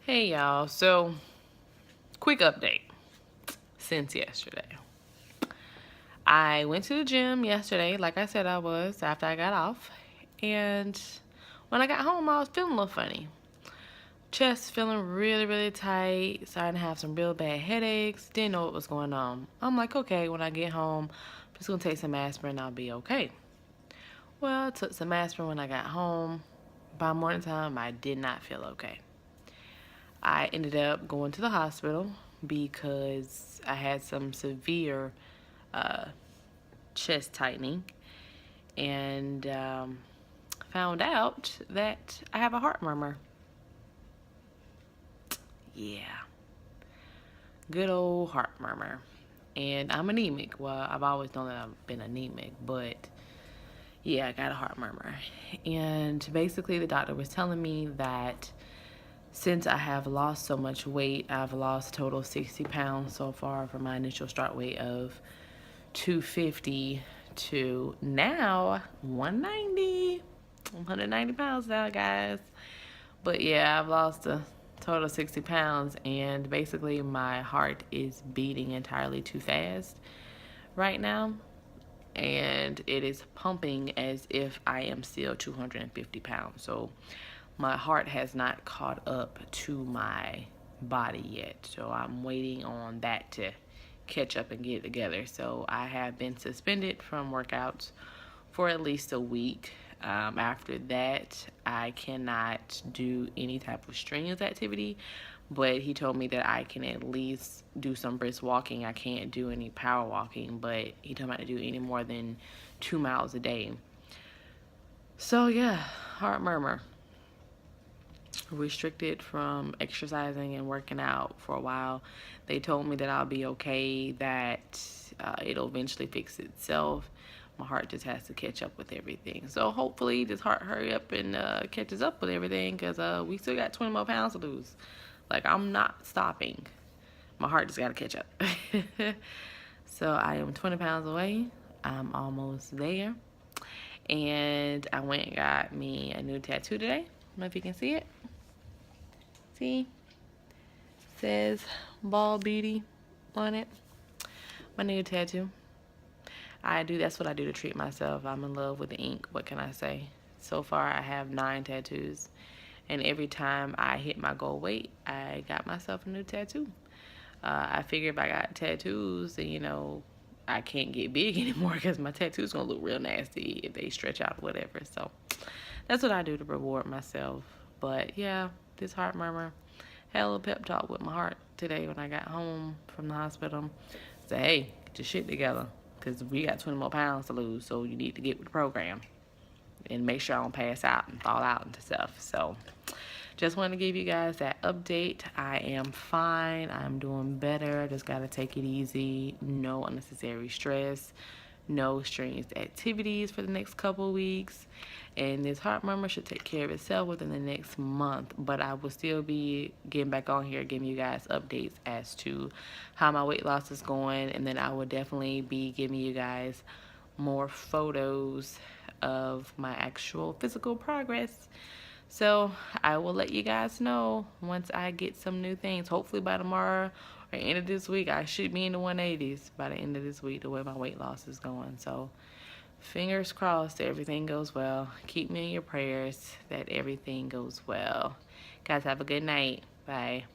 Hey y'all, so quick update since yesterday. I went to the gym yesterday, like I said I was, after I got off. And when I got home, I was feeling a little funny. Chest feeling really, really tight, starting to have some real bad headaches. Didn't know what was going on. I'm like, okay, when I get home, I'm just gonna take some aspirin, I'll be okay. Well, I took some aspirin when I got home. By morning time, I did not feel okay. I ended up going to the hospital because I had some severe uh, chest tightening and found out that I have a heart murmur. Yeah, good old heart murmur. And I'm anemic. Well, I've always known that I've been anemic, but yeah, I got a heart murmur. And basically, the doctor was telling me that since I have lost so much weight, I've lost a total of 60 pounds so far from my initial start weight of 250 to now 190. 190 pounds now, guys. But yeah, I've lost a total of 60 pounds, and basically, my heart is beating entirely too fast right now. And it is pumping as if I am still 250 pounds. So my heart has not caught up to my body yet. So I'm waiting on that to catch up and get it together. So I have been suspended from workouts for at least a week. After that, I cannot do any type of strenuous activity, but he told me that I can at least do some brisk walking. I can't do any power walking, but he told me not to do any more than 2 miles a day. So yeah, heart murmur. Restricted from exercising and working out for a while. They told me that I'll be okay, that it'll eventually fix itself. My heart just has to catch up with everything. So hopefully this heart hurry up and catches up with everything, because we still got 20 more pounds to lose. Like, I'm not stopping. My heart just got to catch up. So I am 20 pounds away. I'm almost there. And I went and got me a new tattoo today. I don't know if you can see it. See? It says Ball Beauty on it. My new tattoo. That's what I do to treat myself. I'm in love with the ink. What can I say? So far, I have 9 tattoos. And every time I hit my goal weight, I got myself a new tattoo. I figure if I got tattoos, then, I can't get big anymore, because my tattoo's going to look real nasty if they stretch out or whatever. So that's what I do to reward myself. But yeah, this heart murmur. Had a little pep talk with my heart today when I got home from the hospital. Say, hey, get your shit together, because we got 20 more pounds to lose, so you need to get with the program and make sure I don't pass out and fall out into stuff. So just wanted to give you guys that update. I am fine. I'm doing better. Just got to take it easy. No unnecessary stress. No strenuous activities for the next couple of weeks. And this heart murmur should take care of itself within the next month. But I will still be getting back on here, giving you guys updates as to how my weight loss is going. And then I will definitely be giving you guys more photos of my actual physical progress. So I will let you guys know once I get some new things. Hopefully by tomorrow or end of this week, I should be in the 180s by the end of this week, the way my weight loss is going. So fingers crossed everything goes well. Keep me in your prayers that everything goes well. Guys, have a good night. Bye.